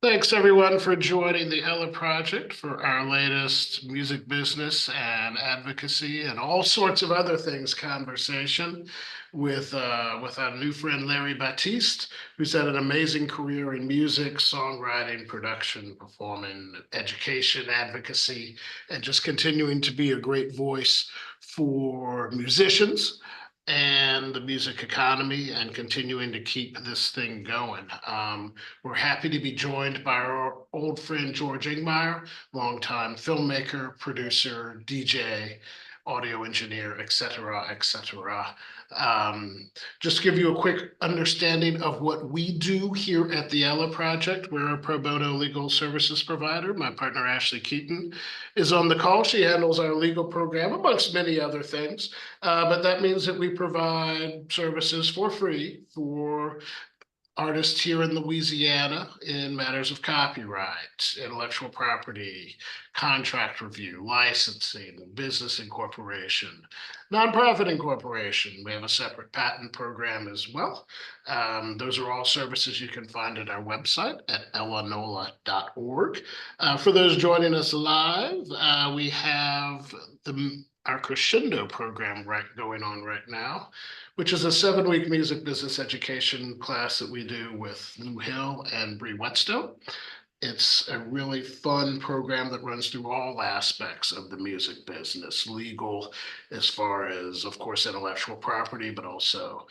Thanks everyone for joining the Ella Project for our latest music business and advocacy and all sorts of other things conversation with our new friend Larry Batiste, who's had an amazing career in music, songwriting, production, performing, education, advocacy, and just continuing to be a great voice for musicians and the music economy and continuing to keep this thing going. We're happy to be joined by our old friend George Ingmire, longtime filmmaker, producer, DJ, audio engineer, etc., etc. Um, just to give you a quick understanding of what we do here at the Ella Project. We're a pro bono legal services provider. My partner Ashley Keaton is on the call. She handles our legal program, amongst many other things. But that means that we provide services for free for artists here in Louisiana in matters of copyright, intellectual property, contract review, licensing, business incorporation, nonprofit incorporation. We have a separate patent program as well. Those are all services you can find at our website at elanola.org. For those joining us live, we have our Crescendo program going on right now, which is a 7-week music business education class that we do with Lou Hill and Bree Whetstone. It's a really fun program that runs through all aspects of the music business, legal, as far as, of course, intellectual property, but also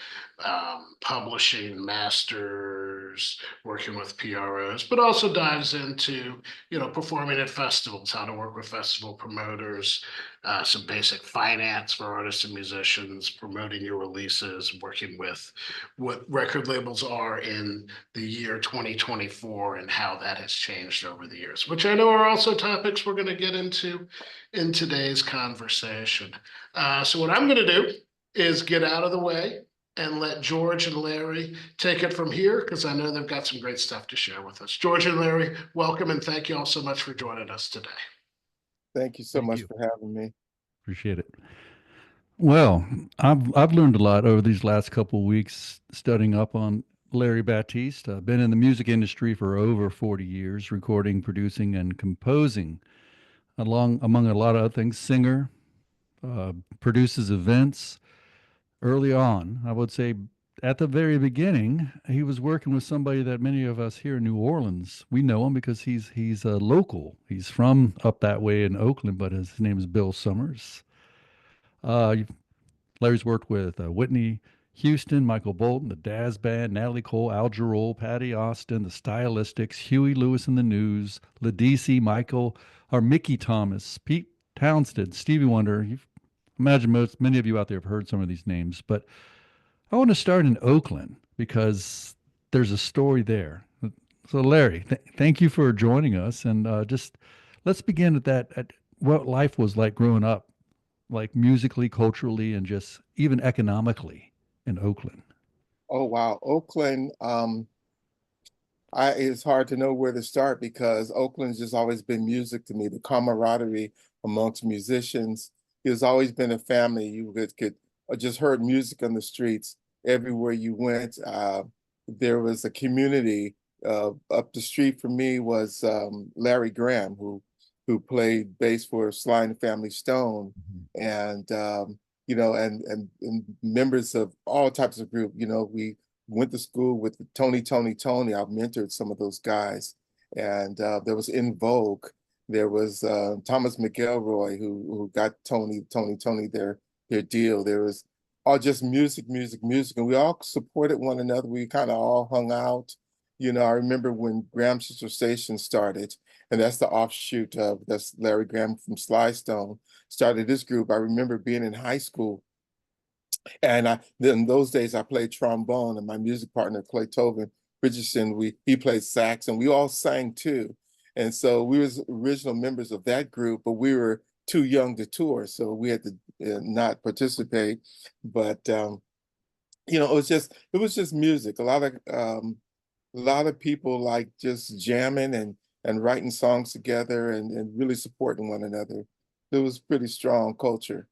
publishing, masters, working with PROs, but also dives into, performing at festivals, how to work with festival promoters, some basic finance for artists and musicians, promoting your releases, working with what record labels are in the year 2024 and how that has changed over the years, which I know are also topics we're going to get into in today's conversation. So what I'm going to do is get out of the way and let George and Larry take it from here, because I know they've got some great stuff to share with us. George and Larry, welcome, and thank you all so much for joining us today. Thank you so Thank much you. for having me. Appreciate it. Well, I've learned a lot over these last couple of weeks studying up on Larry Batiste. I've been in the music industry for over 40 years, recording, producing, and composing, along among a lot of other things. Singer, produces events. Early on, I would say at the very beginning, he was working with somebody that many of us here in New Orleans, we know him because he's a local. He's from up that way in Oakland, but his name is Bill Summers. Uh, Larry's worked with Whitney Houston, Michael Bolton, the Dazz Band, Natalie Cole, Al Jarreau, Patty Austin, the Stylistics, Huey Lewis and the News, Ladisi, Michael, or Mickey Thomas, Pete Townsend, Stevie Wonder. Imagine many of you out there have heard some of these names, but I want to start in Oakland because there's a story there. So, Larry, thank you for joining us, and just let's begin at at what life was like growing up, like musically, culturally, and just even economically in Oakland. Oh wow, Oakland. It's hard to know where to start because Oakland's just always been music to me. The camaraderie amongst musicians. It's always been a family. You could just heard music on the streets everywhere you went. There was a community up the street from me was Larry Graham, who played bass for Sly and the Family Stone, Mhm. and and members of all types of group. We went to school with Tony. I've mentored some of those guys, and there was In Vogue. There was Thomas McElroy who got Tony their deal. There was all just music, and we all supported one another. We kind of all hung out. I remember when Graham Sister Station started, and that's the offshoot of that's Larry Graham from Sly Stone started this group. I remember being in high school, and in those days I played trombone, and my music partner Clay Tobin Richardson, he played sax, and we all sang too. And so we was original members of that group, but we were too young to tour, so we had to not participate. But it was just music. A lot of people like just jamming and writing songs together and really supporting one another. It was pretty strong culture.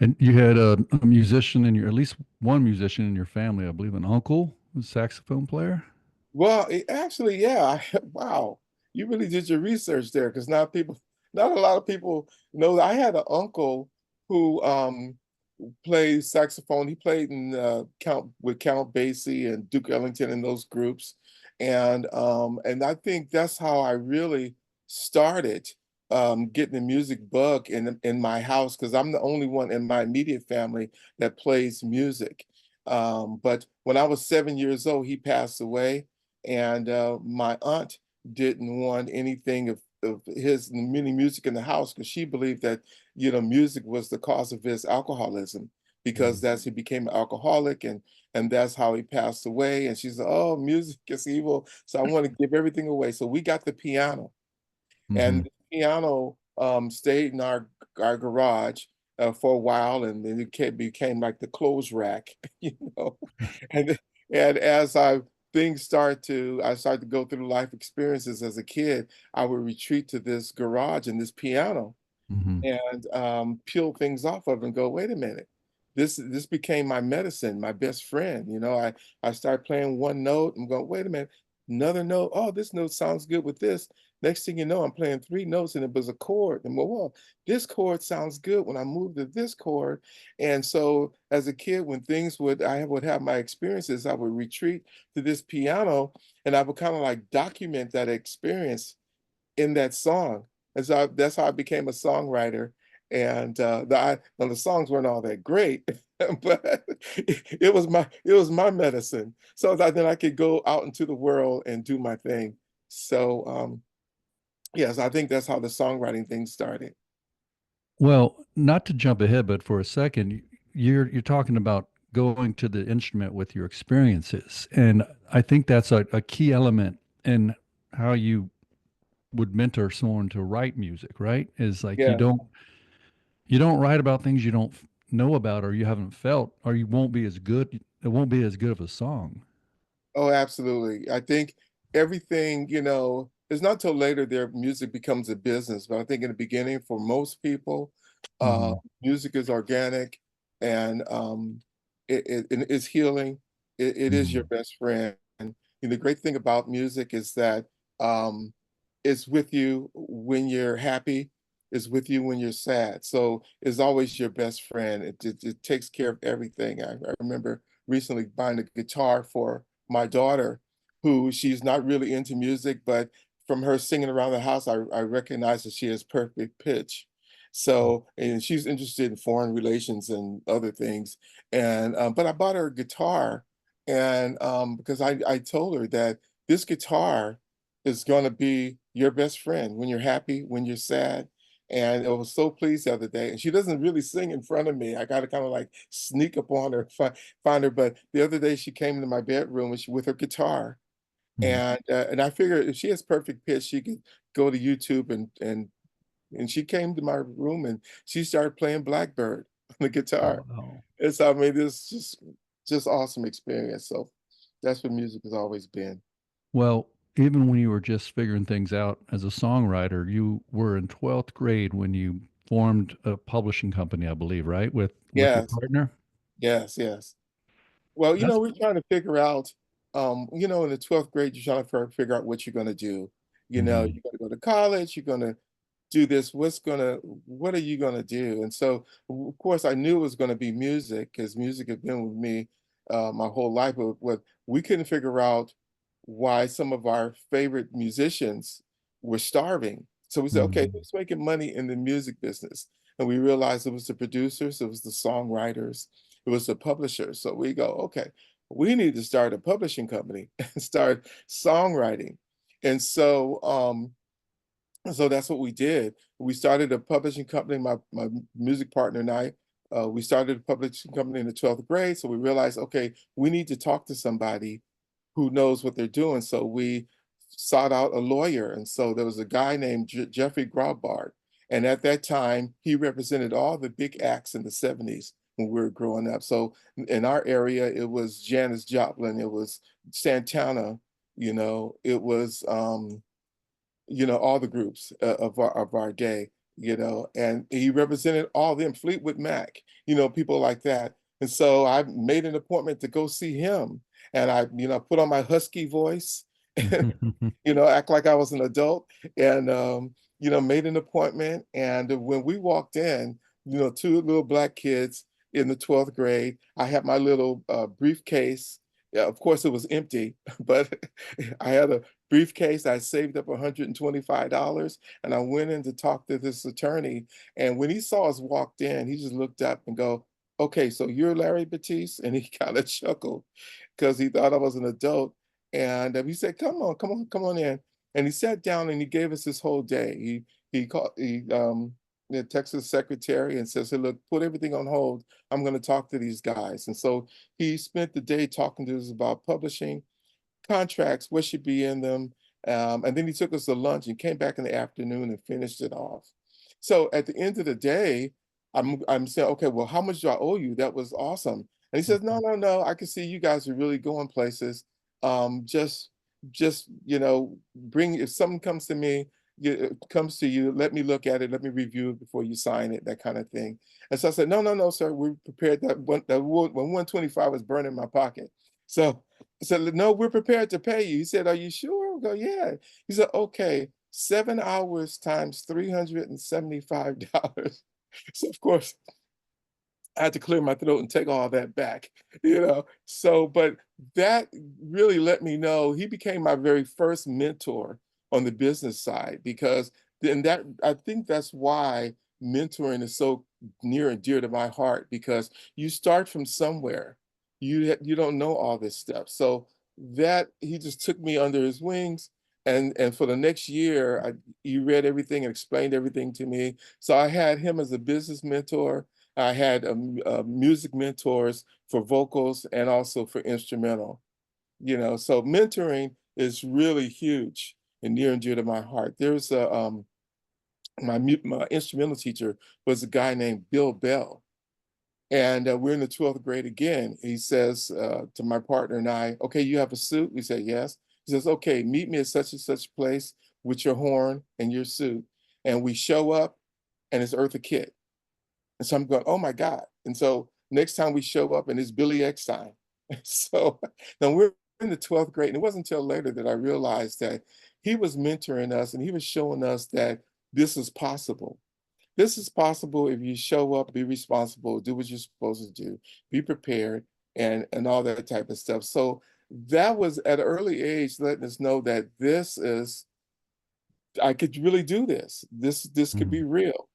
And you had a musician in your, at least one musician in your family, I believe, an uncle, a saxophone player. Well, actually, yeah. Wow, you really did your research there, because not a lot of people know that I had an uncle who played saxophone. He played in Count Basie and Duke Ellington in those groups, and I think that's how I really started getting the music bug in my house, because I'm the only one in my immediate family that plays music. But when I was 7 years old, he passed away, and my aunt didn't want anything of his many music in the house, because she believed that music was the cause of his alcoholism, because Mhm. that's he became an alcoholic, and that's how he passed away. And she said, "Oh, music is evil, so I want to give everything away." So we got the piano, and Mhm. the piano stayed in our garage for a while, and then became like the clothes rack, you know. And and as I started to go through life experiences as a kid, I would retreat to this garage and this piano, Mhm. and peel things off of and go, wait a minute. This became my medicine, my best friend. I started playing one note and going, wait a minute, another note. Oh, this note sounds good with this. Next thing you know, I'm playing three notes and it was a chord. And well, this chord sounds good when I move to this chord. And so as a kid, when I would have my experiences, I would retreat to this piano, and I would kind of like document that experience in that song. And so that's how I became a songwriter. And the songs weren't all that great, but it was my medicine. So that then I could go out into the world and do my thing. So yes, I think that's how the songwriting thing started. Well, not to jump ahead, but for a second, you're talking about going to the instrument with your experiences, and I think that's a key element in how you would mentor someone to write music, right? Is like Yeah. you don't write about things you don't know about or you haven't felt, or you won't be as good. It won't be as good of a song. Oh, absolutely. I think everything, it's not till later their music becomes a business, but I think in the beginning, for most people, uh, Hmm. music is organic, and it is healing. It is your Hmm. best friend. And the great thing about music is that um, it's with you when you're happy, it's with you when you're sad. So it's always your best friend. It takes care of everything. I remember recently buying a guitar for my daughter, who she's not really into music, but from her singing around the house, I recognize that she has perfect pitch. So, and she's interested in foreign relations and other things. And but I bought her a guitar, and because I told her that this guitar is going to be your best friend when you're happy, when you're sad. And I was so pleased the other day. And she doesn't really sing in front of me. I got to kind of like sneak up on her, find her. But the other day she came into my bedroom with her guitar, Hmm. and I figured if she has perfect pitch, she could go to YouTube, and she came to my room and she started playing Blackbird on the guitar. Wow. And so I mean, this just awesome experience. So that's what music has always been. Well, even when you were just figuring things out as a songwriter, you were in 12th grade when you formed a publishing company, I believe, right? With your Yes, partner? yes, yes. Well, That's we're trying to figure out, in the 12th grade, you're trying to figure out what you're going to do. mhm, You're going to go to college, you're going to do this. What are you going to do? And so, of course, I knew it was going to be music, because music had been with me my whole life. But what we couldn't figure out why some of our favorite musicians were starving. So we said, okay, mhm. who's making money in the music business? And we realized it was the producers, it was the songwriters, it was the publishers. So we go, okay, we need to start a publishing company and start songwriting. And so that's what we did. We started a publishing company, my music partner and I. We started a publishing company in the 12th grade. So we realized, okay, we need to talk to somebody who knows what they're doing. So we sought out a lawyer. And so there was a guy named Jeffrey Grobart. And at that time, he represented all the big acts in the 70s when we were growing up. So in our area, it was Janis Joplin, it was Santana, it was all the groups of our day, and he represented all of them, Fleetwood Mac, people like that. And so I made an appointment to go see him. And I, put on my husky voice and, act like I was an adult and, made an appointment. And when we walked in, two little black kids in the 12th grade, I had my little briefcase. Yeah, of course, it was empty, but I had a briefcase. I saved up $125 and I went in to talk to this attorney. And when he saw us walked in, he just looked up and go, "Okay, so you're Larry Batiste?" And he kind of chuckled because he thought I was an adult. And he said, "Come on, come on, come on in." And he sat down and he gave us his whole day. He called the Texas secretary and says, "Hey, look, put everything on hold. I'm going to talk to these guys." And so he spent the day talking to us about publishing contracts, what should be in them. And then he took us to lunch and came back in the afternoon and finished it off. So at the end of the day, I'm saying, "Okay, well, how much do I owe you? That was awesome." And he says, "No, no, no. I can see you guys are really going places. Just bring if something comes to me, comes to you, let me look at it, let me review it before you sign it, that kind of thing." And so I said, "No, no, no, sir. We're prepared." When 125 was burning my pocket. So I said, "No, we're prepared to pay you." He said, "Are you sure?" I go, "Yeah." He said, "Okay, 7 hours times $375." So of course, I had to clear my throat and take all that back, So, but that really let me know he became my very first mentor on the business side because then that I think that's why mentoring is so near and dear to my heart because you start from somewhere. You don't know all this stuff. So that he just took me under his wings and for the next year he read everything and explained everything to me. So I had him as a business mentor. I had music mentors for vocals and also for instrumental, So mentoring is really huge and near and dear to my heart. There's my instrumental teacher was a guy named Bill Bell. And we're in the 12th grade again. He says to my partner and I, "Okay, you have a suit?" We said, "Yes." He says, "Okay, meet me at such and such place with your horn and your suit." And we show up and it's Eartha Kitt. And so I'm going, "Oh my God." And so next time we show up and it's Billy Eckstein. So now we're in the 12th grade. And it wasn't until later that I realized that he was mentoring us and he was showing us that this is possible. This is possible if you show up, be responsible, do what you're supposed to do, be prepared, and all that type of stuff. So that was at an early age letting us know that I could really do this. This could be Mhm. real.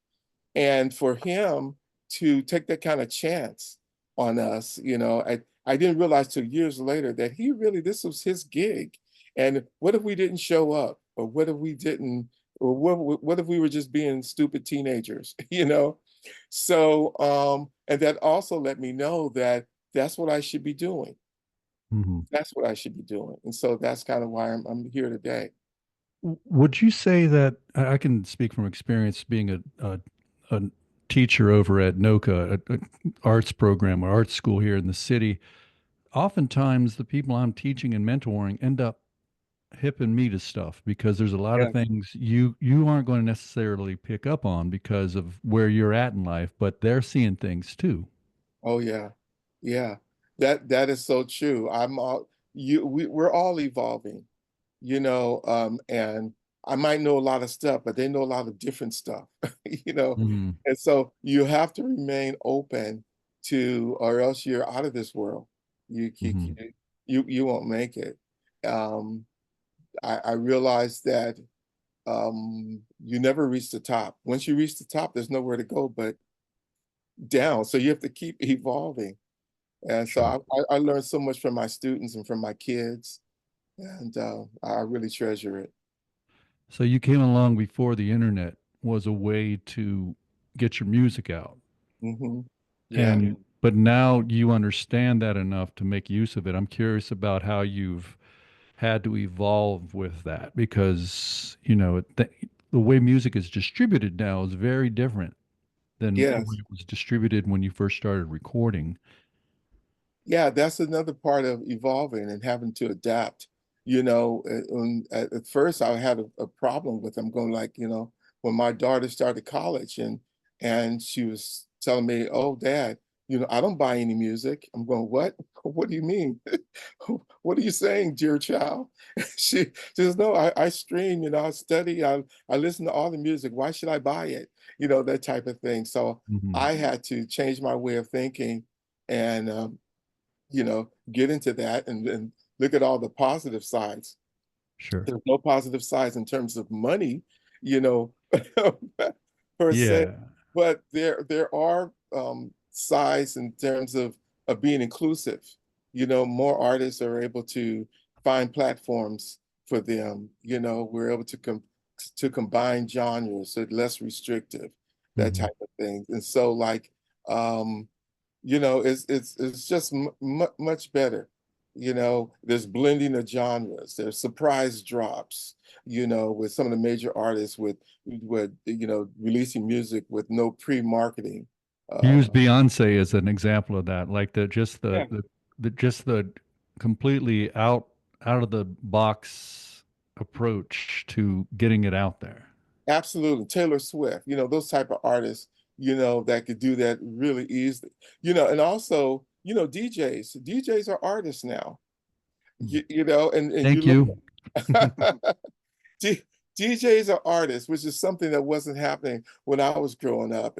And for him to take that kind of chance on us, I didn't realize till years later that this was his gig. And what if we didn't show up? Or what if we didn't, or what if we were just being stupid teenagers, So, and that also let me know that that's what I should be doing. Mhm. That's what I should be doing. And so that's kind of why I'm here today. Would you say that I can speak from experience being a teacher over at NOCA, a arts program or art school here in the city? Oftentimes, the people I'm teaching and mentoring end up hipping me to stuff because there's a lot of Yeah. things you aren't going to necessarily pick up on because of where you're at in life, but they're seeing things too. Oh yeah. Yeah. That is so true. We're all evolving, and I might know a lot of stuff, but they know a lot of different stuff, you know. Mhm. And so you have to remain open to, or else you're out of this world. You you Mhm. you won't make it. Um, I realized that you never reach the top. Once you reach the top, there's nowhere to go but down. So you have to keep evolving. And so Sure. I learned so much from my students and from my kids, and I really treasure it. So you came along before the internet was a way to get your music out. Hmm. Yeah. And but now you understand that enough to make use of it. I'm curious about how you've had to evolve with that because, the way music is distributed now is very different than the way Yes. it was distributed when you first started recording. Yeah, that's another part of evolving and having to adapt. At first I had a problem with them going like, when my daughter started college and she was telling me, "Oh, Dad, I don't buy any music. I'm going, what? What do you mean? What are you saying, dear child? She says, no, I stream, I study, I listen to all the music. Why should I buy it? That type of thing. So Hmm. I had to change my way of thinking and, get into that and look at all the positive sides. Sure. There's no positive sides in terms of money, you know, per se, Yeah. but there are sides in terms of being inclusive. More artists are able to find platforms for them. We're able to combine genres, so less restrictive, that Hmm. type of thing. And so, like, um, it's just much better. There's blending of genres, there's surprise drops, with some of the major artists with releasing music with no pre-marketing. Use Uh, Beyonce as an example of that, like yeah, the completely out of the box approach to getting it out there. absolutely. Taylor Swift, those type of artists, that could do that really easily. And also, DJs are artists now. And you Thank look you. D DJs are artists, which is something that wasn't happening when I was growing up.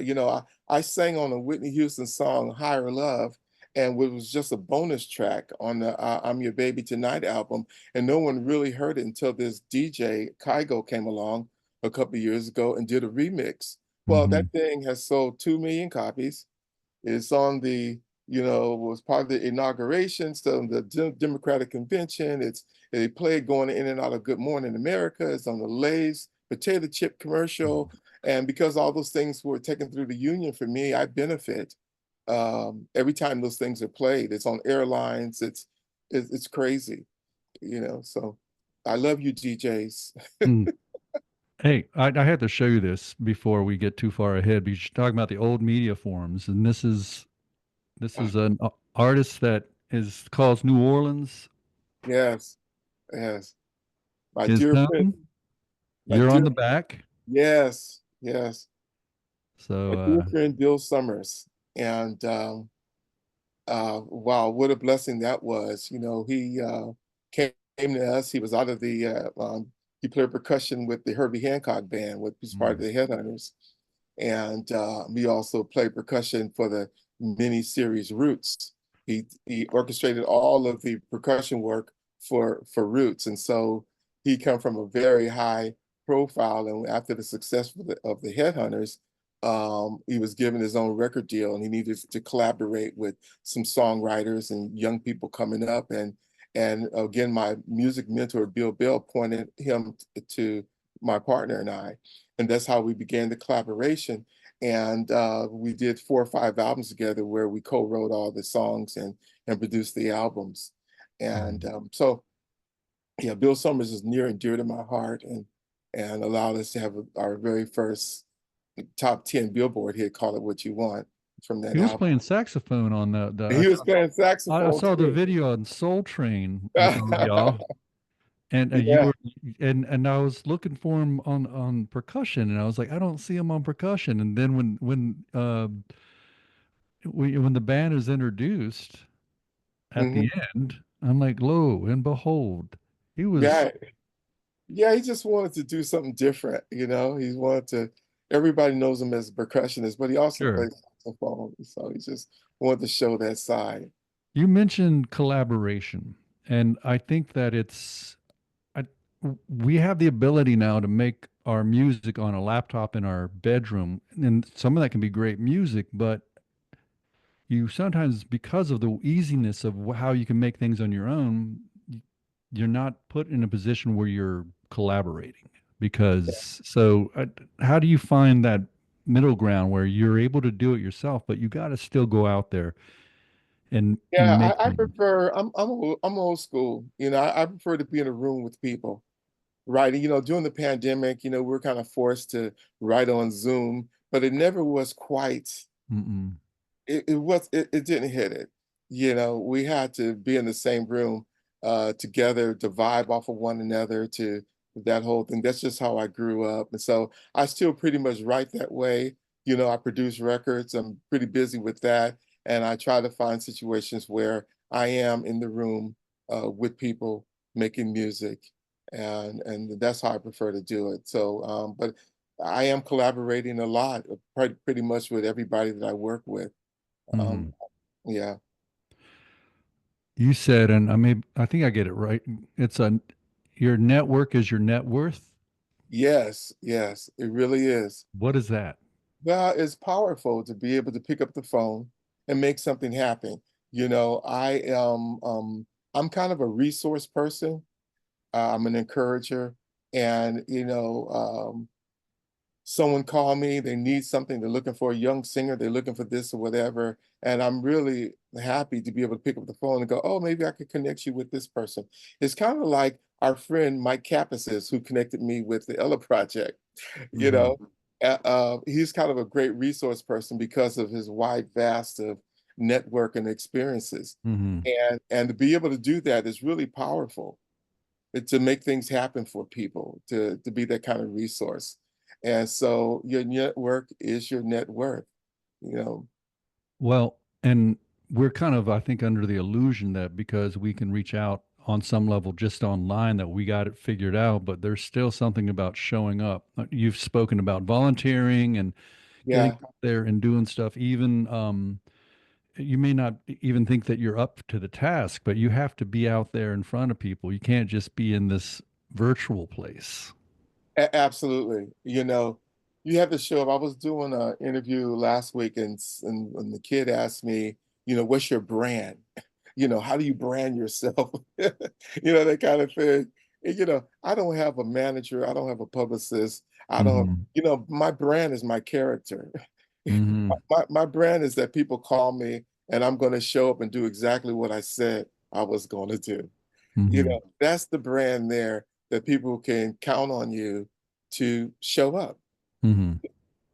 I sang on a Whitney Houston song, Higher Love, and it was just a bonus track on the I'm Your Baby Tonight album. And no one really heard it until this DJ, Kygo, came along a couple of years ago and did a remix. Well, Hmm. that thing has sold 2 million copies. It's on was part of the inauguration, so the Democratic convention. They play it going in and out of Good Morning America. It's on the Lay's potato chip commercial. And because all those things were taken through the union for me, I benefit every time those things are played. It's on airlines. It's crazy, So I love you, DJs. Mm. Hey, I had to show you this before we get too far ahead because you're talking about the old media forums, and this is an artist that is calls New Orleans Yes, yes. My his dear friend, home. my You're dear, on the back, yes, yes. so My dear friend Bill Summers. And wow, what a blessing that was. He came to us. He was out of he played percussion with the Herbie Hancock band, which was part of mm, the Headhunters. And we also played percussion for the mini-series Roots. He orchestrated all of the percussion work for Roots. And so he come from a very high profile. And after the success of the Headhunters, he was given his own record deal and he needed to collaborate with some songwriters and young people coming up. And again, my music mentor, Bill Bell, pointed him to my partner and I. And that's how we began the collaboration. And we did 4 or 5 albums together where we co-wrote all the songs and produced the albums. And mm. so, yeah, Bill Summers is near and dear to my heart and allowed us to have our very first top 10 Billboard hit, Call It What You Want, from that He was album. playing saxophone on the And he was playing I saxophone saw the too. video on Soul Train with all y'all, and you Yeah. were and I was looking for him on percussion, and I was like, I don't see him on percussion. And then when the band is introduced at the Hmm. end, I'm like, lo and behold, he was Yeah. Yeah, he just wanted to do something different, He wanted to, everybody knows him as a percussionist, but he also sure. plays saxophone. So he just wanted to show that side. You mentioned collaboration, and I think that I, we have the ability now to make our music on a laptop in our bedroom, and some of that can be great music, but you sometimes, because of the easiness of how you can make things on your own, you're not put in a position where you're collaborating. Because how do you find that middle ground where you're able to do it yourself, but you got to still go out there and Yeah, make I things? prefer, I'm old school. I prefer to be in a room with people, writing. During the pandemic, we are kind of forced to write on Zoom, but it never was quite Mm-mm. it didn't hit it. We had to be in the same room together to vibe off of one another to that whole thing. That's just how I grew up. And so I still pretty much write that way. I produce records. I'm pretty busy with that. and I try to find situations where I am in the room with people making music, and that's how I prefer to do it. So, but I am collaborating a lot, pretty much with everybody that I work with. Um, Mhm. yeah, You said, and I think I get it right. It's a Your network is your net worth. yes, yes, it really is. What is that? Well, it's powerful to be able to pick up the phone and make something happen. You know, I'm kind of a resource person. I'm an encourager, and someone called me, they need something, they're looking for a young singer, they're looking for this or whatever. And I'm really happy to be able to pick up the phone and go, oh, maybe I could connect you with this person. It's kind of like our friend Mike Kappas is, who connected me with the Ella Project. You Hmm. know, he's kind of a great resource person because of his wide vast of network and experiences. Hmm. And to be able to do that is really powerful. To make things happen for people, to be that kind of resource. And so your network is your net worth, you know. Well, and we're kind of, I think, under the illusion that because we can reach out on some level just online that we got it figured out, but there's still something about showing up. You've spoken about volunteering and getting Yeah, out there and doing stuff. Even you may not even think that you're up to the task, but you have to be out there in front of people. You can't just be in this virtual place. absolutely. You know, you have to show up. I was doing an interview last week, and the kid asked me, what's your brand? How do you brand yourself? That kind of thing. And, I don't have a manager. I don't have a publicist. I don't, Hmm. my brand is my character. Hmm. My brand is that people call me and I'm going to show up and do exactly what I said I was going to do. Hmm. That's the brand there, that people can count on you to show up, Hmm.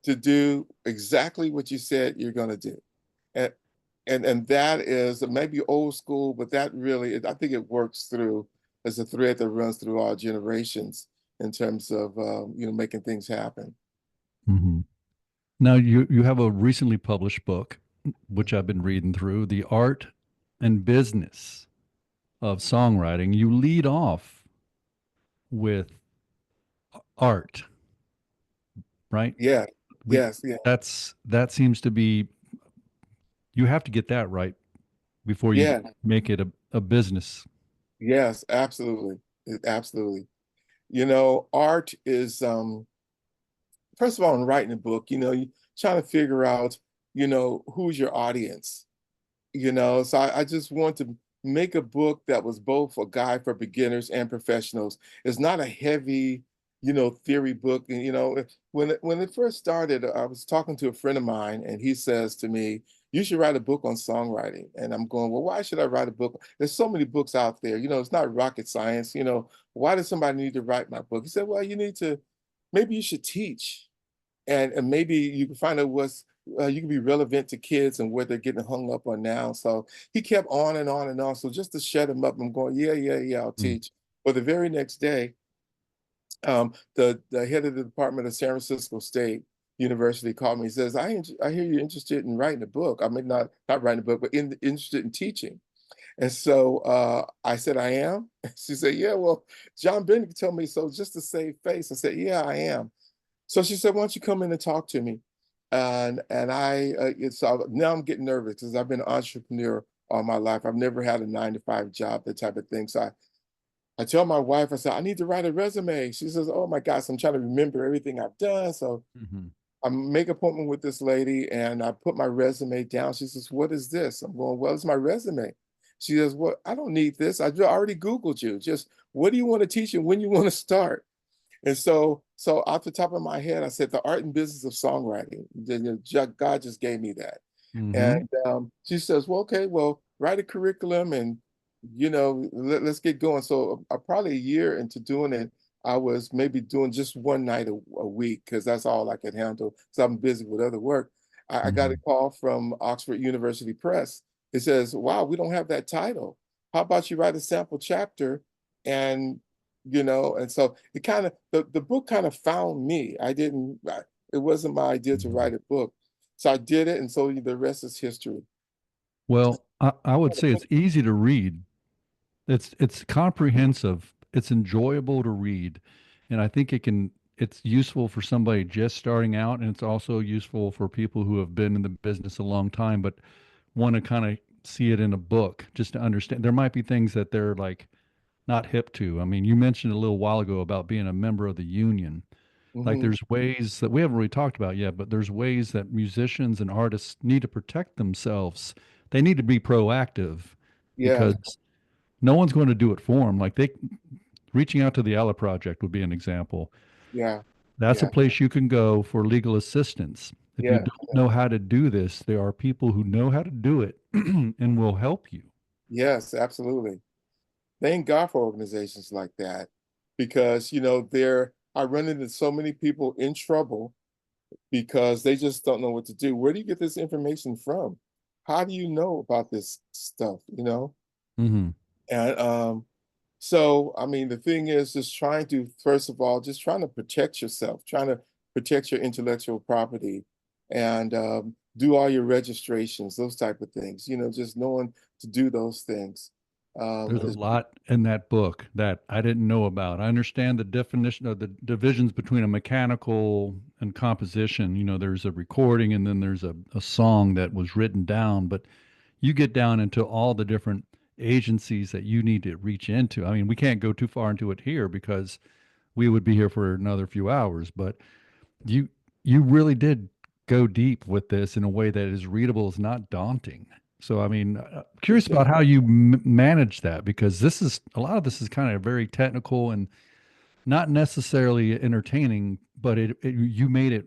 to do exactly what you said you're going to do. And and that is maybe old school, but that really, I think it works through as a thread that runs through all generations in terms of making things happen. Hmm. Now you have a recently published book, which I've been reading through, The Art and Business of Songwriting. You lead off with art, right? Yeah, We yes, yeah, that seems to be, you have to get that right before you yeah, make it a business. yes, absolutely. Absolutely. Art is first of all, in writing a book, you trying to figure out, who's your audience. So I just want to make a book that was both a guide for beginners and professionals. It's not a heavy, theory book. And when it first started, I was talking to a friend of mine, and he says to me, "You should write a book on songwriting." And I'm going, "Well, why should I write a book? There's so many books out there. It's not rocket science. Why does somebody need to write my book?" He said, "Well, maybe you should teach." And maybe you can find out what's you can be relevant to kids and what they're getting hung up on now. So he kept on and on and on. So just to shut him up, I'm going, yeah, yeah, yeah, I'll Mm. teach. But the very next day, the head of the department of San Francisco State University called me. He says, I hear you're interested in writing a book. I mean, not writing a book, but interested in teaching." And so I said, "I am." She said, "Yeah, well, John Bennett told me so, just to save face." I said, "Yeah, I am." So she said, "Why don't you come in and talk to me?" And so now I'm getting nervous because I've been an entrepreneur all my life. I've never had a 9 to 5 job, that type of thing. So I tell my wife, I said, "I need to write a resume." She says, "Oh my gosh, I'm trying to remember everything I've done." So Mhm. I make an appointment with this lady and I put my resume down. She says, "What is this?" I'm going, "Well, it's my resume." She says, "Well, I don't need this. I already Googled you. Just what do you want to teach and when you want to start?" And so off the top of my head, I said, "The art and business of songwriting." God just gave me that. Mhm. And she says, "Well, okay, well, write a curriculum and, let's get going." So probably a year into doing it, I was maybe doing just one night a week because that's all I could handle. So I'm busy with other work. I got a Mhm. call from Oxford University Press. It says, "Wow, we don't have that title. How about you write a sample chapter?" And and so the book kind of found me. It wasn't my idea to Mhm. write a book. So I did it, and so the rest is history. Well, I would say it's easy to read. It's comprehensive. It's enjoyable to read, and I think it's useful for somebody just starting out, and it's also useful for people who have been in the business a long time but want to kind of see it in a book just to understand. There might be things that they're like not hip to. I mean, you mentioned a little while ago about being a member of the union. Like Hmm. there's ways that we haven't really talked about yet, but there's ways that musicians and artists need to protect themselves. They need to be proactive Yeah, because no one's going to do it for them. Like they reaching out to the Ella Project would be an example. yeah, That's a yeah, place you can go for legal assistance. If you yeah, don't know how to do this, there are people who know how to do it and will help you. yes, absolutely. Thank God for organizations like that because, I run into so many people in trouble because they just don't know what to do. Where do you get this information from? How do you know about this stuff, Hmm. And so, I mean, the thing is just trying to, first of all, just trying to protect yourself, trying to protect your intellectual property and do all your registrations, those type of things, just knowing to do those things. There's a Is lot in that book that I didn't know about. I understand the definition of the divisions between a mechanical and composition. You know, there's a recording and then there's a song that was written down, but you get down into all the different agencies that you need to reach into. I mean, we can't go too far into it here because we would be here for another few hours, but you you really did go deep with this in a way that is readable, is not daunting. So, I mean, curious it's about how you manage that because this is a lot of this is kind of very technical and not necessarily entertaining, but you made it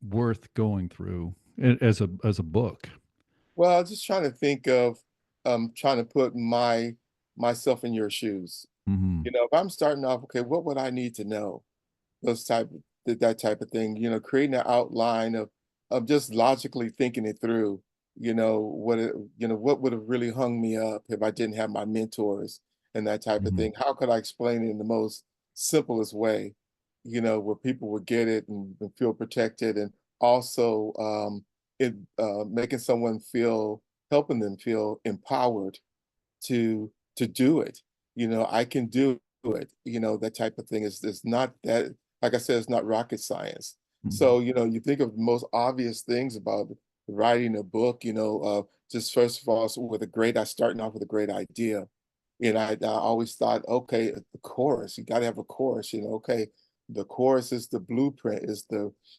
worth going through as a book. well, just trying to think of trying to put myself in your shoes. Hmm. If I'm starting off, okay, what would I need to know? Those type that type of thing, creating an outline of just logically thinking it through, what would have really hung me up if I didn't have my mentors and that type of Hmm. thing. How could I explain it in the most simplest way, where people would get it and feel protected and also it making someone feel helping them feel empowered to do it. I can do it. That type of thing is not that, like I said, it's not rocket science. Hmm. So, you think of the most obvious things about writing a book, just first of all, so I starting off with a great idea. And I always thought, okay, the chorus, you got to have a chorus, okay, the chorus is the blueprint,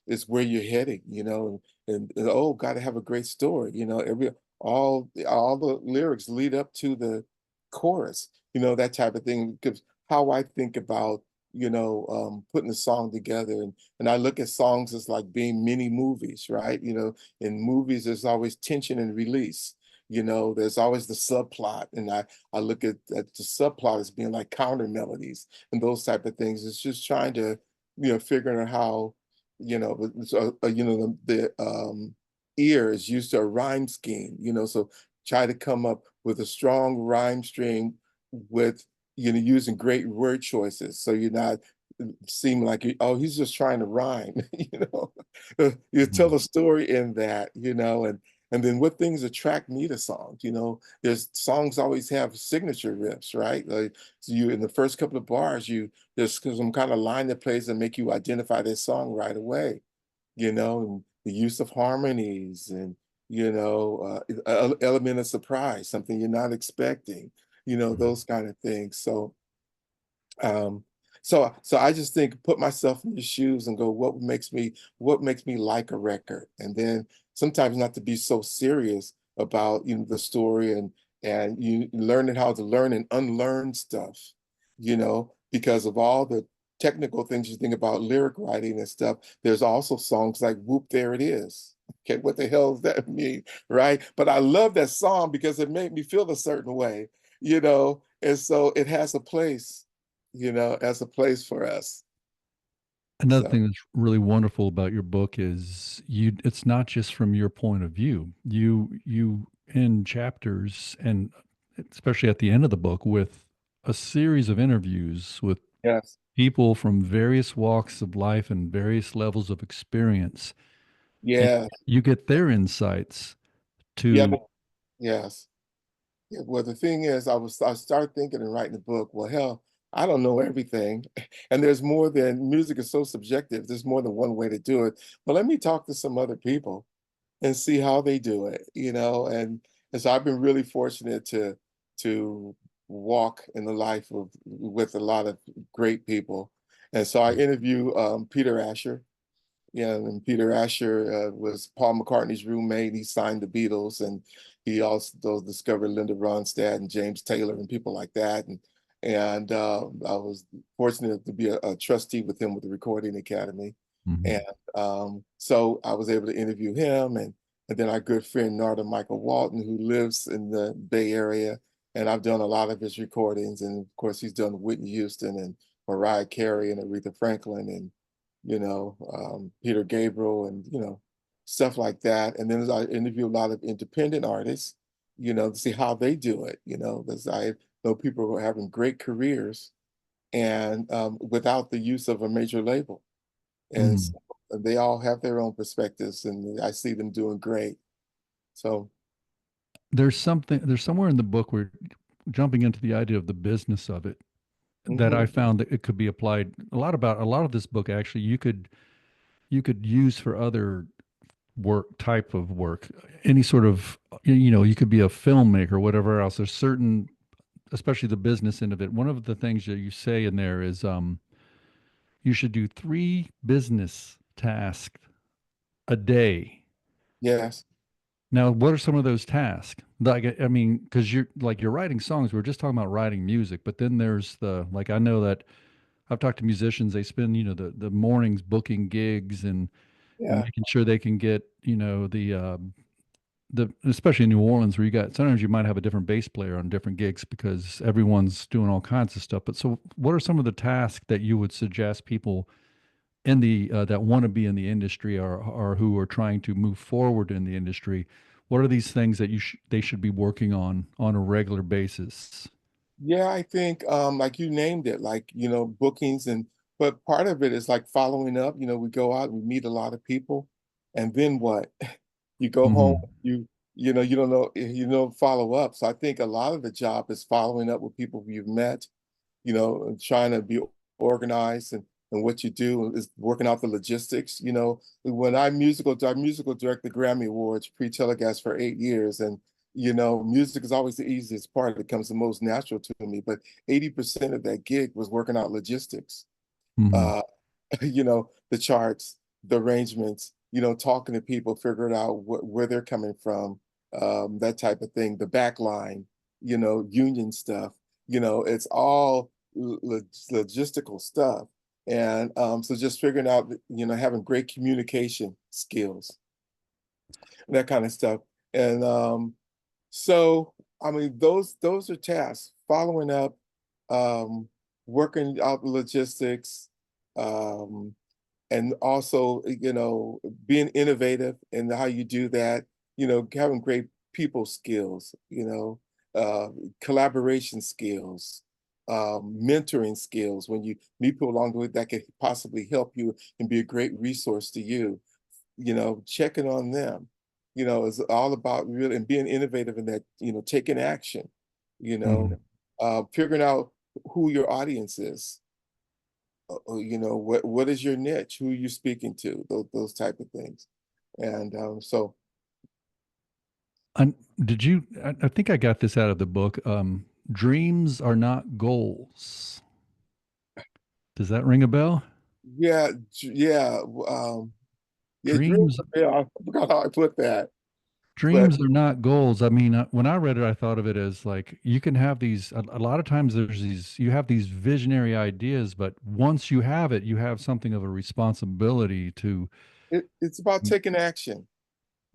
is where you're heading, and oh, got to have a great story, all the lyrics lead up to the chorus, that type of thing. Because how I think about, putting a song together, and I look at songs as like being mini movies, right? In movies, there's always tension and release. There's always the subplot, and I look at the subplot as being like counter melodies and those type of things. It's just trying to, figuring out how, the ear is used to a rhyme scheme, so try to come up with a strong rhyme stream with, using great word choices. So you're not seem like, oh, he's just trying to rhyme, you tell a story in that, and then what things attract me to songs, there's songs always have signature riffs, right? Like so you in the first couple of bars, there's some kind of line that plays and make you identify this song right away, and the use of harmonies and, element of surprise, something you're not expecting, those kind of things. Um, so I just think put myself in your shoes and go, what makes me like a record? And then sometimes not to be so serious about, the story and you learning how to learn and unlearn stuff, because of all the technical things you think about lyric writing and stuff. There's also songs like Whoop, There It Is. Okay, what the hell does that mean? Right. But I love that song because it made me feel a certain way, and so it has a place, as a place for us. Another So thing that's really wonderful about your book is it's not just from your point of view. You in chapters and especially at the end of the book with a series of interviews with yes, people from various walks of life and various levels of experience. And yeah, you get their insights yeah, to but Yes. Yeah, well, the thing is, I started thinking and writing the book. Well, hell, I don't know everything, and there's more than music is so subjective. There's more than one way to do it. But let me talk to some other people and see how they do it. And so I've been really fortunate to walk in the life of with a lot of great people. And so I interview Peter Asher. Yeah, and Peter Asher was Paul McCartney's roommate. He signed the Beatles, and he also discovered Linda Ronstadt and James Taylor and people like that. And I was fortunate to be a trustee with him with the Recording Academy, and Mhm. so I was able to interview him, and then our good friend Narda Michael Walton, who lives in the Bay Area, and I've done a lot of his recordings, and of course he's done Whitney Houston and Mariah Carey and Aretha Franklin and Peter Gabriel and, stuff like that. And then I interview a lot of independent artists, to see how they do it, because I know people who are having great careers and without the use of a major label. And Mhm. so they all have their own perspectives and I see them doing great. So, There's somewhere in the book where jumping into the idea of the business of it that I mhm, found that it could be applied a lot of this book actually you could use for other type of work, any sort of, you could be a filmmaker, whatever else. There's certain, especially the business end of it. One of the things that you say in there is, you should do 3 business tasks a day. yes, Now, what are some of those tasks? Like, I mean, because you're writing songs. We are just talking about writing music, but then there's like, I know that I've talked to musicians. They spend, the mornings booking gigs and yeah, making sure they can get, the especially in New Orleans where you got sometimes you might have a different bass player on different gigs because everyone's doing all kinds of stuff. But so, what are some of the tasks that you would suggest people in the that want to be in the industry or who are trying to move forward in the industry? What are these things that they should be working on a regular basis? yeah, I think like you named it, like, bookings but part of it is like following up. We go out, we meet a lot of people, and then what? You go home, Hmm. you don't know, follow up. So I think a lot of the job is following up with people who you've met, and trying to be organized and what you do is working out the logistics. When I musical direct the Grammy Awards pre-telecast for 8 years, and music is always the easiest part. It comes the most natural to me, but 80% of that gig was working out logistics. Hmm. Uh, the charts, the arrangements, talking to people, figuring out where they're coming from, that type of thing, the back line, union stuff, it's all logistical stuff. And so just figuring out, having great communication skills, that kind of stuff. And so, I mean, those are tasks, following up, um, working out the logistics, um, and also, being innovative in how you do that, having great people skills, collaboration skills, mentoring skills when you meet people along the way that could possibly help you and be a great resource to you, checking on them, is all about really and being innovative in that, taking action, you know, Hmm. figuring out who your audience is, what is your niche, who are you speaking to, those type of things. And so And did you? I think I got this out of the book. Dreams are not goals. Does that ring a bell? yeah, yeah, yeah, dreams, Dreams yeah, I forgot how I put that, but dreams are not goals. I mean, when I read it, I thought of it as like you can have these. A lot of times, there's these. You have these visionary ideas, but once you have it, you have something of a responsibility to. it's about taking action.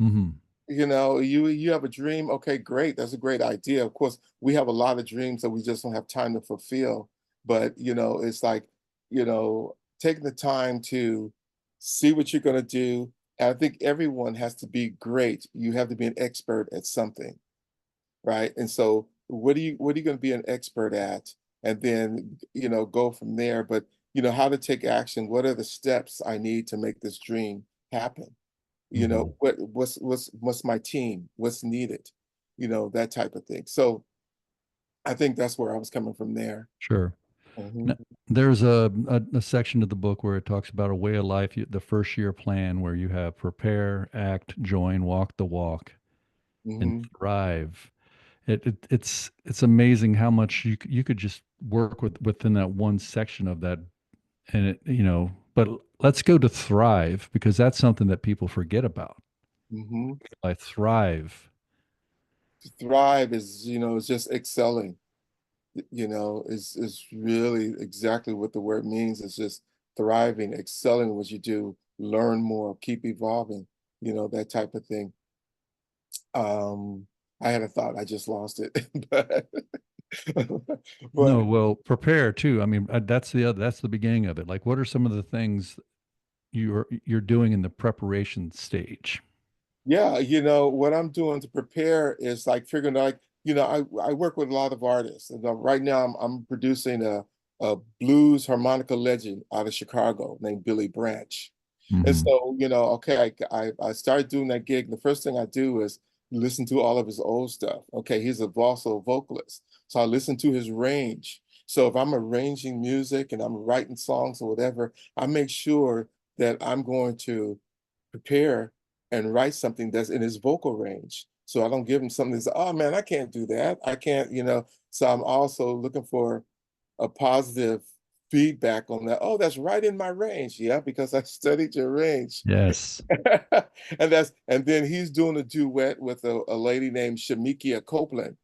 Mm-hmm. You have a dream. Okay, great. That's a great idea. Of course, we have a lot of dreams that we just don't have time to fulfill. But it's like, taking the time to see what you're going to do. And I think everyone has to be great. You have to be an expert at something, right? And so what are you going to be an expert at? And then, go from there. But how to take action. What are the steps I need to make this dream happen? Mm-hmm. What's my team? What's needed? that type of thing. So I think that's where I was coming from there. Sure. Mhm. N- There's a section of the book where it talks about a way of life, the first year plan, where you have prepare, act, join, walk the walk, and Mhm. thrive. It's amazing how much you could just work within that one section of that, and But let's go to thrive, because that's something that people forget about. Mhm. I thrive. Thrive is just excelling, is really exactly what the word means. It's just thriving, excelling in what you do, learn more, keep evolving, that type of thing. Um, I had a thought, I just lost it. But No, but well, prepare too. I mean, that's the beginning of it. Like, what are some of the things you're doing in the preparation stage? yeah, what I'm doing to prepare is like figuring out, like, I work with a lot of artists. And right now I'm producing a blues harmonica legend out of Chicago named Billy Branch. And Hmm. so, okay, I started doing that gig. The first thing I do is listen to all of his old stuff. Okay, he's also a vocalist. So I listen to his range. So if I'm arranging music and I'm writing songs or whatever, I make sure that I'm going to prepare and write something that's in his vocal range. So I don't give him something that's, oh man, I can't do that. I can't. So I'm also looking for a positive feedback on that. Oh, that's right in my range. Yeah, because I studied your range. Yes. And then he's doing a duet with a lady named Shamikia Copeland,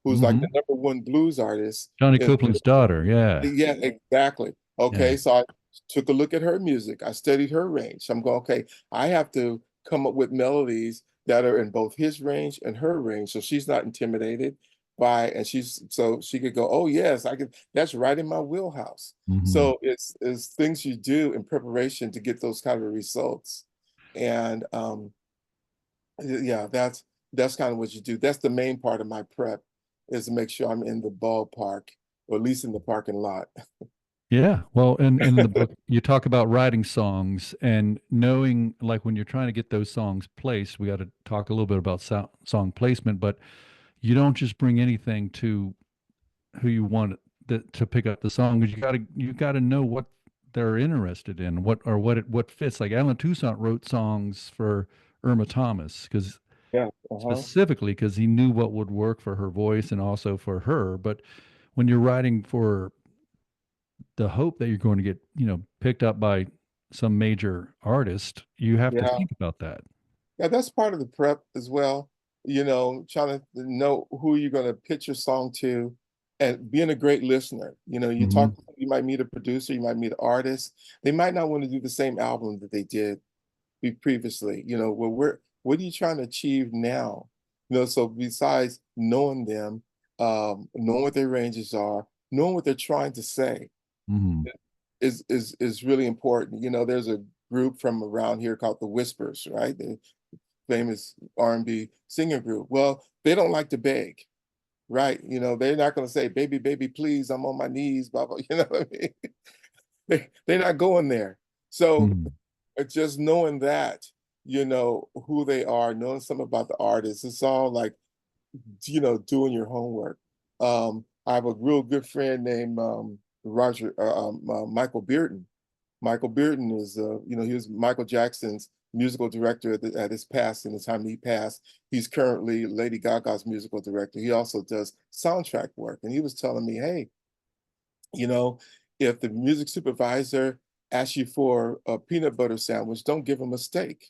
who's like the Hmm. #1 blues artist. Johnny in Copeland's daughter. Yeah. yeah, exactly. Yeah. Okay, so I took a look at her music. I studied her range. So I'm going, okay, I have to come up with melodies that are in both his range and her range. So she's not intimidated and so she could go, oh yes, I could, that's right in my wheelhouse. Hmm. So it's things you do in preparation to get those kind of results. And yeah, that's kind of what you do. That's the main part of my prep, is to make sure I'm in the ballpark, or at least in the parking lot. Yeah. Well, in the book, you talk about writing songs and knowing, like, when you're trying to get those songs placed, we got to talk a little bit about song placement, but you don't just bring anything to who you want to pick up the song, because you got to know what they're interested in, what fits. Like Alan Toussaint wrote songs for Irma Thomas, because Yeah. Uh-huh. specifically because he knew what would work for her voice and also for her. But when you're writing for the hope that you're going to get, picked up by some major artist, you have to Yeah. think about that. Yeah, that's part of the prep as well. Trying to know who you're going to pitch your song to, and being a great listener. Hmm. You might meet a producer, you might meet an artist. They might not want to do the same album that they did previously. Well, what are you trying to achieve now? So besides knowing them, knowing what their ranges are, knowing what they're trying to say Hmm. is really important. There's a group from around here called the Whispers, right? The famous R&B singing group. Well, they don't like to beg, right? They're not going to say, "Baby, baby, please, I'm on my knees," blah blah. You know what I mean? They're not going there. So Hmm. just knowing that, who they are, knowing something about the artist, it's all like, doing your homework. I have a real good friend named Michael Bearden. Michael Bearden is, he was Michael Jackson's musical director at his passing, the time he passed. He's currently Lady Gaga's musical director. He also does soundtrack work. And he was telling me, hey, you know, if the music supervisor asks you for a peanut butter sandwich, don't give him a steak.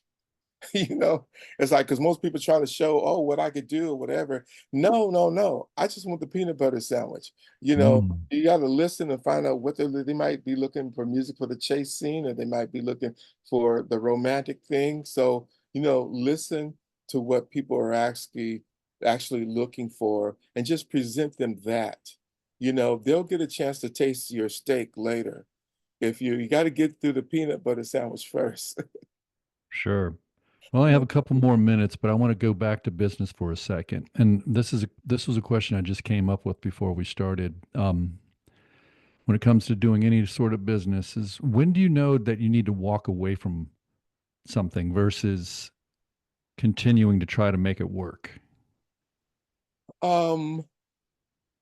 you know it's like, because most people try to show, oh, what I could do or whatever. No, no, no, I just want the peanut butter sandwich. Hmm. You got to listen and find out what they might be looking for, music for the chase scene, or they might be looking for the romantic thing. So listen to what people are actually looking for, and just present them that. They'll get a chance to taste your steak later. If you got to get through the peanut butter sandwich first. Sure. Well, I have a couple more minutes, but I want to go back to business for a second. And this was a question I just came up with before we started. When it comes to doing any sort of business, is when do you know that you need to walk away from something versus continuing to try to make it work? Um,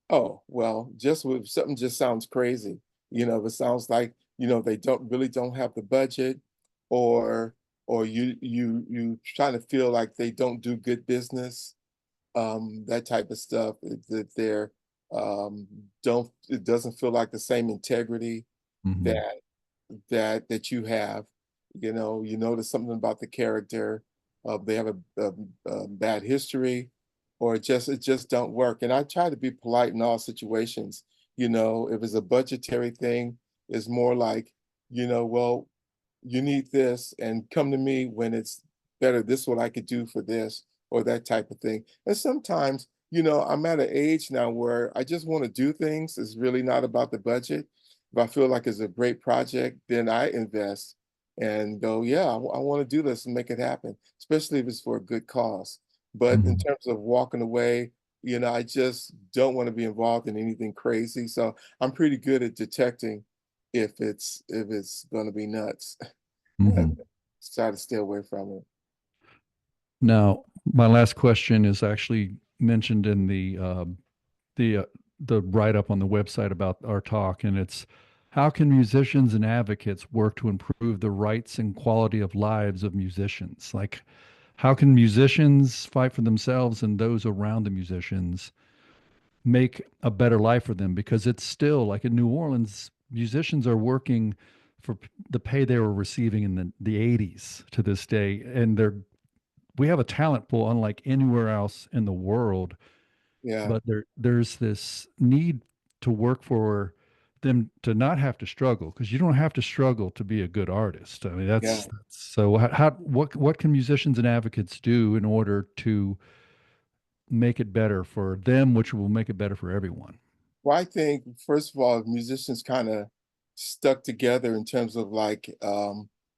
oh, well, just with something just sounds crazy. If it sounds like, they don't have the budget, or you trying to feel like they don't do good business, that type of stuff, that they're don't it doesn't feel like the same integrity Hmm. that that you have. You notice something about the character, they have a bad history, or it just don't work. And I try to be polite in all situations. If it's a budgetary thing, it's more like, well, you need this, and come to me when it's better. This is what I could do for this, or that type of thing. And sometimes, I'm at an age now where I just want to do things. It's really not about the budget. If I feel like it's a great project, then I invest and go, yeah, I want to do this and make it happen, especially if it's for a good cause. But in Hmm. terms of walking away, I just don't want to be involved in anything crazy. So I'm pretty good at detecting if it's going to be nuts. And Hmm. try to stay away from it. Now, my last question is actually mentioned in the uh, the write up on the website about our talk, and it's how can musicians and advocates work to improve the rights and quality of lives of musicians? Like, how can musicians fight for themselves and those around the musicians make a better life for them? Because it's still like in New Orleans, musicians are working for the pay they were receiving in the 80s to this day, and we have a talent pool unlike anywhere else in the world, Yeah, but there's this need to work for them to not have to struggle, because you don't have to struggle to be a good artist. I mean, yeah. that's so what can musicians and advocates do in order to make it better for them, which will make it better for everyone? Well, I think first of all, musicians kind of stuck together in terms of like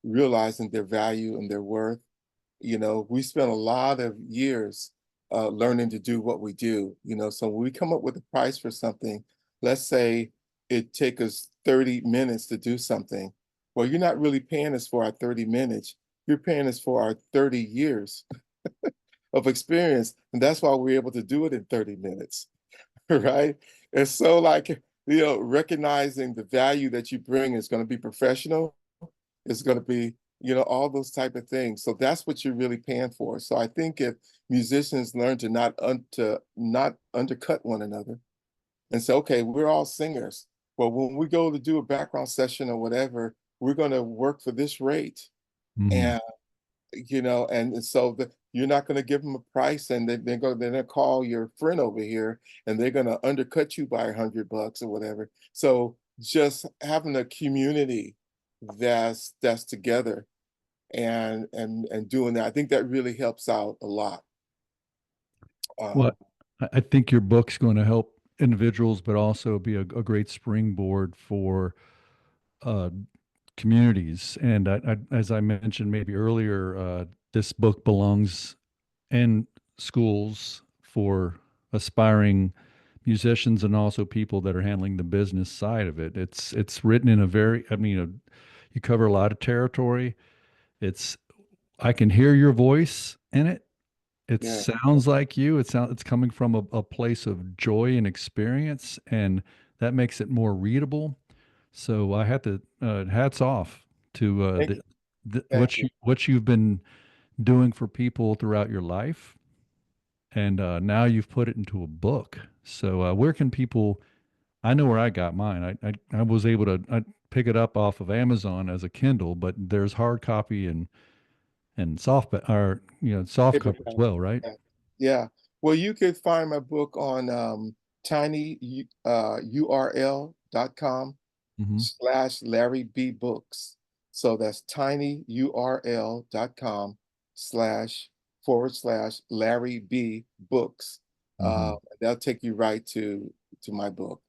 realizing their value and their worth. We spent a lot of years learning to do what we do. So when we come up with a price for something, let's say it take us 30 minutes to do something. Well, you're not really paying us for our 30 minutes. You're paying us for our 30 years of experience. And that's why we're able to do it in 30 minutes, right? And so like, recognizing the value that you bring is going to be professional. It's going to be, all those type of things. So that's what you're really paying for. So I think if musicians learn to not undercut one another and say, okay, we're all singers. Well, when we go to do a background session or whatever, we're going to work for this rate. Hmm. And and so you're not going to give them a price, and they're gonna call your friend over here, and they're going to undercut you by $100 or whatever. So just having a community that's together and doing that, I think that really helps out a lot. Well, Um, I think your book's going to help individuals, but also be a great springboard for uh, communities. And as I mentioned maybe earlier, this book belongs in schools for aspiring musicians and also people that are handling the business side of it. It's written in a very, I mean, you cover a lot of territory. It's I can hear your voice in it. It yeah, sounds like you. It's coming from a place of joy and experience, and that makes it more readable. So I had to hats off to thank thank you. what you've been doing for people throughout your life, and now you've put it into a book. So where can people? I know where I got mine. I was able to pick it up off of Amazon as a Kindle, but there's hard copy and or soft cover as Paperback. well, right? Yeah. Yeah. Well, you could find my book on tiny url.com Hmm. slash Larry B Books. So that's tinyurl.com slash forward slash Larry B Books. Hmm. That'll take you right to my book.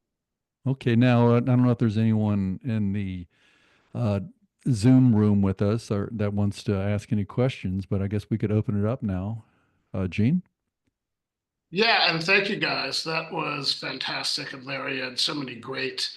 Okay, now I don't know if there's anyone in the uh, Zoom room with us or that wants to ask any questions, but I guess we could open it up now. Gene? Yeah, and thank you guys. That was fantastic. And Larry had so many great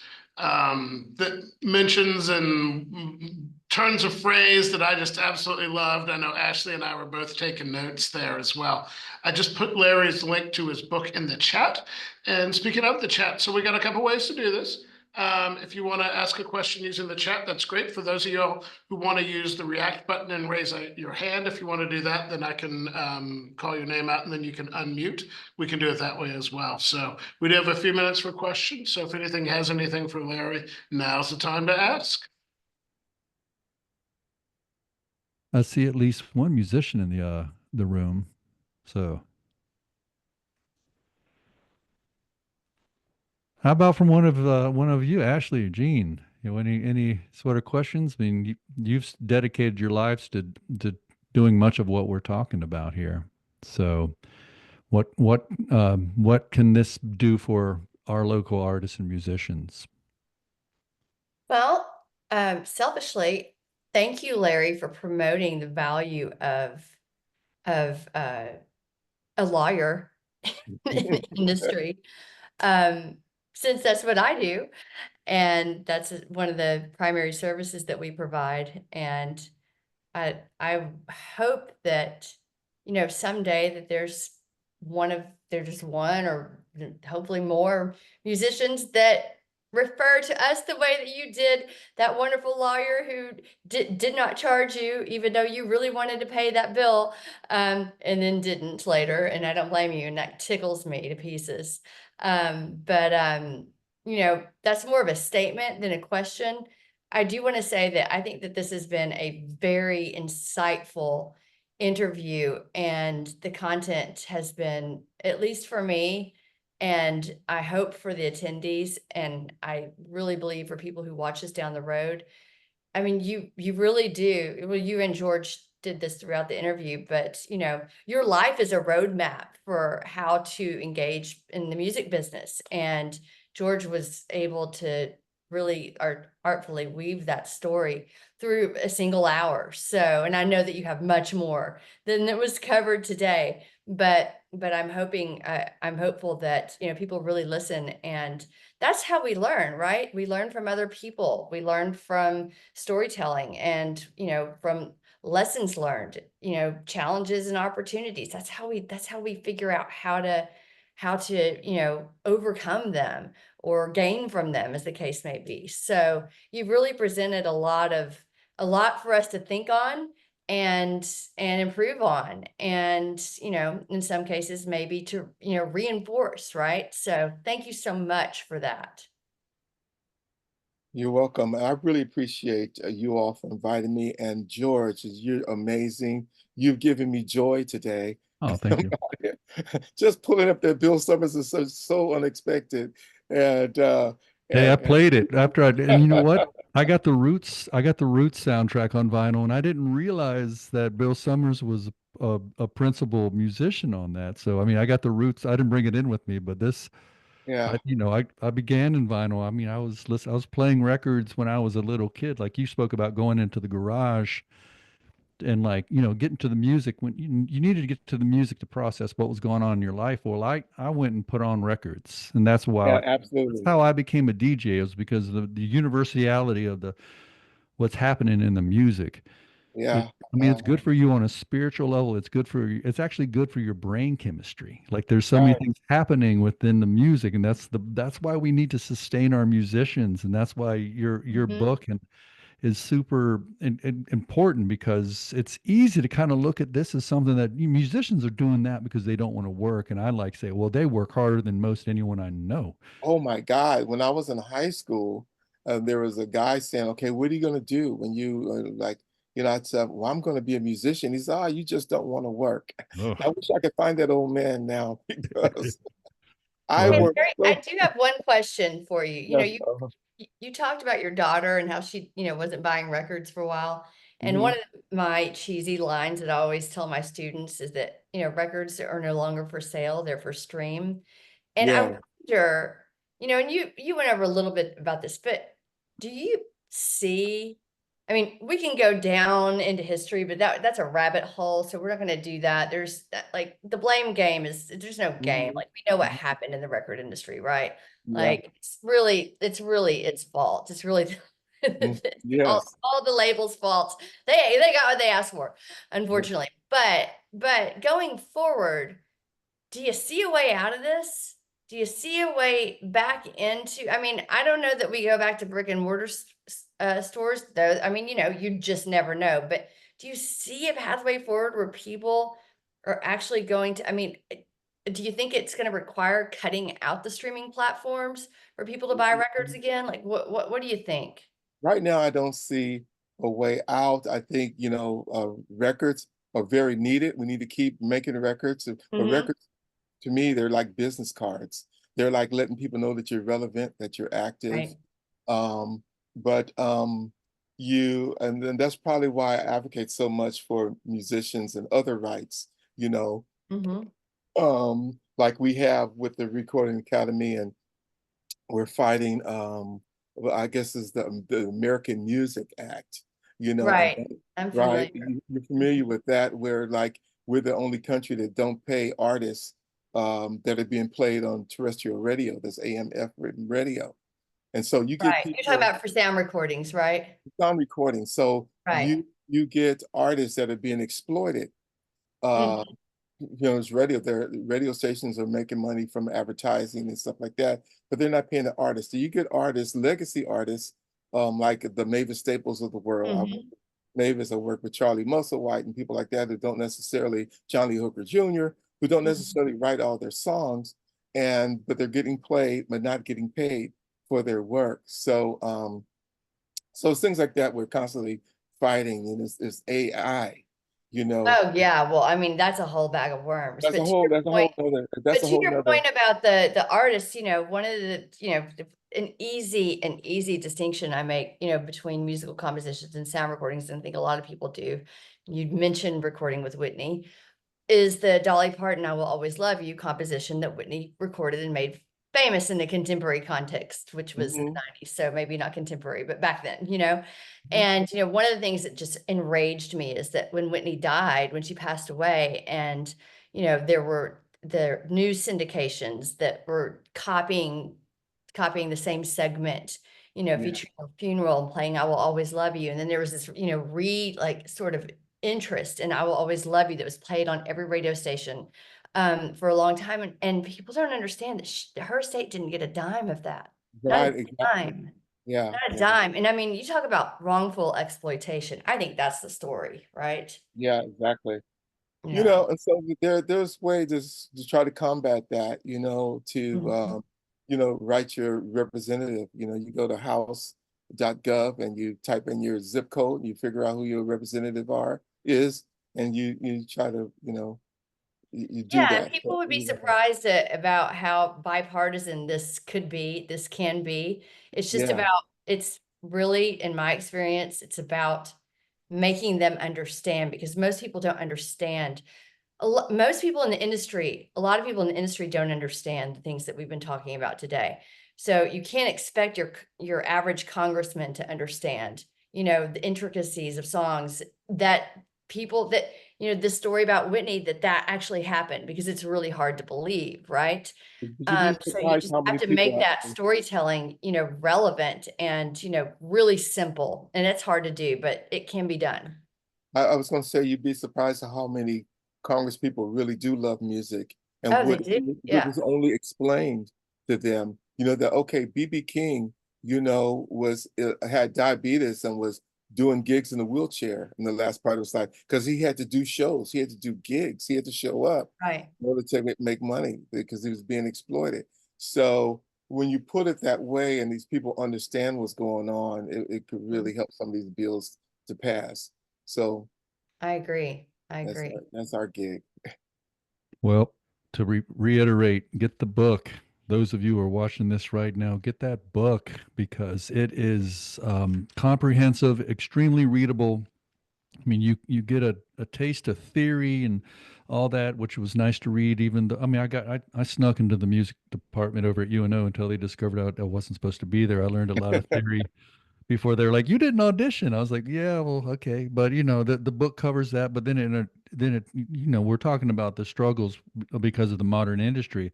mentions and turns of phrase that I just absolutely loved. I know Ashley and I were both taking notes there as well. I just put Larry's link to his book in the chat. And speaking of the chat, so we got a couple ways to do this. If you want to ask a question using the chat, that's great. For those of you who want to use the react button and raise your hand, if you want to do that, then I can call your name out and then you can unmute. We can do it that way as well. So we do have a few minutes for questions. So if anything has anything for Larry, now's the time to ask. I see at least one musician in the room. So how about from one of you, Ashley or Gene? You know, any sort of questions? I mean, you've dedicated your lives to doing much of what we're talking about here. So what can this do for our local artists and musicians? Well, selfishly, thank you, Larry, for promoting the value of a lawyer in the industry. Since that's what I do, and that's one of the primary services that we provide. And I hope that, you know, someday that there's just one or hopefully more musicians that refer to us the way that you did that wonderful lawyer who did not charge you, even though you really wanted to pay that bill, and then didn't later. And I don't blame you. And that tickles me to pieces. But you know, that's more of a statement than a question. I do want to say that I think that this has been a very insightful interview, and the content has been, at least for me, and I hope for the attendees, and I really believe for people who watch us down the road. I mean, you really do. Well, you and George did this throughout the interview, but you know, your life is a roadmap for how to engage in the music business. And George was able to really artfully weave that story through a single hour. So, and I know that you have much more than that was covered today, but I'm hopeful that, you know, people really listen. And that's how we learn, right? We learn from other people. We learn from storytelling and, you know, from lessons learned, you know, challenges and opportunities. That's how we figure out how to, you know, overcome them or gain from them, as the case may be. So you've really presented a lot for us to think on and improve on, and, you know, in some cases maybe to, you know, reinforce, right? So thank you so much for that. You're welcome. I really appreciate you all for inviting me. And George, you're amazing. You've given me joy today. Oh, thank you. Just pulling up that Bill Summers is so unexpected. And Hey, I and played it after and you know what? I got the Roots soundtrack on vinyl, and I didn't realize that Bill Summers was a principal musician on that. So, I mean, I got the Roots. I didn't bring it in with me, but yeah, I began in vinyl. I mean, I was playing records when I was a little kid. Like you spoke about going into the garage and like, you know, getting to the music when you needed to get to the music to process what was going on in your life. Well, I went and put on records, and yeah, that's absolutely. how I became a DJ. It was because of the universality of the what's happening in the music. It, Yeah. I mean, it's good for you on a spiritual level. It's actually good for your brain chemistry. Like there's so many Right. things happening within the music, and that's why we need to sustain our musicians, and that's why your Mhm. book is super important, because it's easy to kind of look at this as something that musicians are doing that because they don't want to work. And I like say, well, they work harder than most anyone I know. Oh my God. When I was in high school, there was a guy saying, okay, what are you going to do when you like, you know, I said, well, I'm going to be a musician. He said, oh, you just don't want to work. Ugh. I wish I could find that old man now because I Hey, Well, worked Mary, I so. do have one question for you. You know, Yes, you talked about your daughter and how she, you know, wasn't buying records for a while. And one mhm. of my cheesy lines that I always tell my students is that, you know, records are no longer for sale, they're for stream. And I Yeah. wonder, you know, and you went over a little bit about this, but do you see, I mean, we can go down into history, but that's a rabbit hole, so we're not gonna do that. There's that, like, the blame game is, there's no game. Mhm. Like, we know what happened in the record industry, right? Yeah. Like, it's really its fault. It's really Yes. All the labels' faults. They got what they asked for, unfortunately. But going forward, do you see a way out of this? Do you see a way back into, I mean, I don't know that we go back to brick and mortar stores, though. I mean, you just never know. But do you see a pathway forward where people are actually going to, I mean, do you think it's going to require cutting out the streaming platforms for people to buy records again? Like, what do you think? Right now, I don't see a way out. I think, records are very needed. We need to keep making records. But Hmm. records, to me, they're like business cards. They're like letting people know that you're relevant, that you're active. Right. Um, but and then that's probably why I advocate so much for musicians and other rights, you know, Hmm. like we have with the Recording Academy, and we're fighting, well, I guess is the American Music Act, and Right. I'm right, familiar. you're familiar with that, where like we're the only country that don't pay artists that are being played on terrestrial radio, that's AM/FM radio. And so you get Right. You're talking people about for sound recordings, right? sound recording. So Right. you get artists that are being exploited. Uh, Mhm. it's radio. Their radio stations are making money from advertising and stuff like that, but they're not paying the artists. So you get artists, legacy artists, like the Mavis Staples of the world. Mhm. Mavis, I work with Charlie Musselwhite and people like that who don't necessarily, Johnny Hooker Jr., who don't Mhm. necessarily write all their songs, but they're getting played, but not getting paid for their work. So it's things like that we're constantly fighting, and it's AI, you know. Oh, yeah. Well, I mean, that's a whole bag of worms. That's a But to whole your that's a point, whole nother but that's a to whole your nother point about the artists, one of the, an easy distinction I make, between musical compositions and sound recordings, and I think a lot of people do. You mentioned recording with Whitney, is the Dolly Parton "I Will Always Love You" composition that Whitney recorded and made famous in the contemporary context, which was the Mhm, 90s. So maybe not contemporary, but back then. mhm. And, one of the things that just enraged me is that when Whitney died, when she passed away, and, there were the news syndications that were copying the same segment, Yeah, featuring her funeral and playing "I Will Always Love You." And then there was this, like sort of interest in "I Will Always Love You" that was played on every radio station for a long time. And people don't understand that her estate didn't get a dime of that. Not a right, exactly. dime. Yeah, Not a yeah, dime. And I mean, you talk about wrongful exploitation. I think that's the story, right? yeah, exactly. Yeah. And so there's ways to try to combat that, Mhm. write your representative. You go to house.gov and you type in your zip code and you figure out who your representative is, and you try to, you do Yeah, and that. people would be surprised about how bipartisan this could be, this can be. It's just Yeah, about, it's really, in my experience, it's about making them understand, because most people don't understand. Most people in the industry, a lot of people in the industry don't understand the things that we've been talking about today. So you can't expect your average congressman to understand, the intricacies of songs that people that, this story about Whitney, that actually happened, because it's really hard to believe, right? would you be So you surprised just how have many to people make that actually? storytelling, relevant and, really simple. And it's hard to do, but it can be done. I was going to say you'd be surprised at how many Congress people really do love music, and Oh, they what do? what Yeah. was only explained to them, that okay, BB King, was had diabetes and was doing gigs in a wheelchair in the last part of his life because he had to do shows, he had to do gigs, he had to show up Right. in order to make money because he was being exploited. So when you put it that way and these people understand what's going on, it could Mhm. really help some of these bills to pass. So I agree. I that's agree. our gig. Well, to reiterate, get the book. Those of you who are watching this right now, get that book because it is comprehensive, extremely readable. I mean, you get a taste of theory and all that, which was nice to read. Even though, I mean, I snuck into the music department over at UNO until they discovered I wasn't supposed to be there. I learned a lot of theory before they're like, "You didn't audition." I was like, "Yeah, well, okay," but the book covers that. But then we're talking about the struggles because of the modern industry,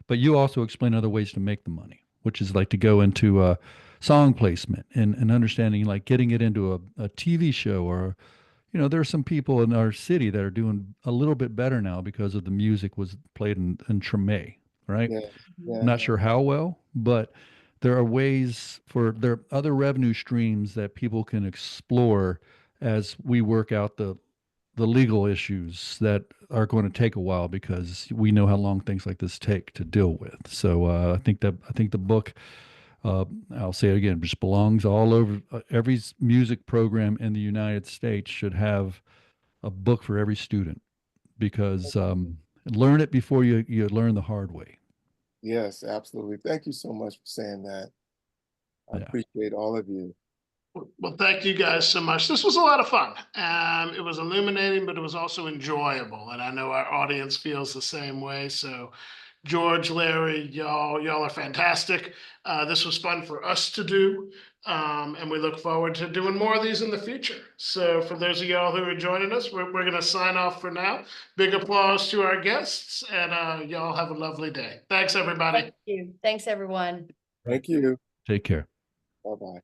but you also explain other ways to make the money, which is like to go into song placement and understanding, like getting it into a TV show. Or, there are some people in our city that are doing a little bit better now because of the music was played in Treme, right? Yeah, Mhm. yeah, Not sure how well, but there are ways there are other revenue streams that people can explore as we work out the legal issues that are going to take a while, because we know how long things like this take to deal with. So I think the book, I'll say it again, just belongs all over. Every music program in the United States should have a book for every student, because learn it before you learn the hard way. yes, absolutely. Thank you so much for saying that. I Yeah. appreciate all of you. Well, thank you guys so much. This was a lot of fun. It was illuminating, but it was also enjoyable. And I know our audience feels the same way. So George, Larry, y'all are fantastic. This was fun for us to do. And we look forward to doing more of these in the future. So for those of y'all who are joining us, we're going to sign off for now. Big applause to our guests, and y'all have a lovely day. Thanks, everybody. Thank you. Thanks, everyone. Thank you. Take care. Bye-bye.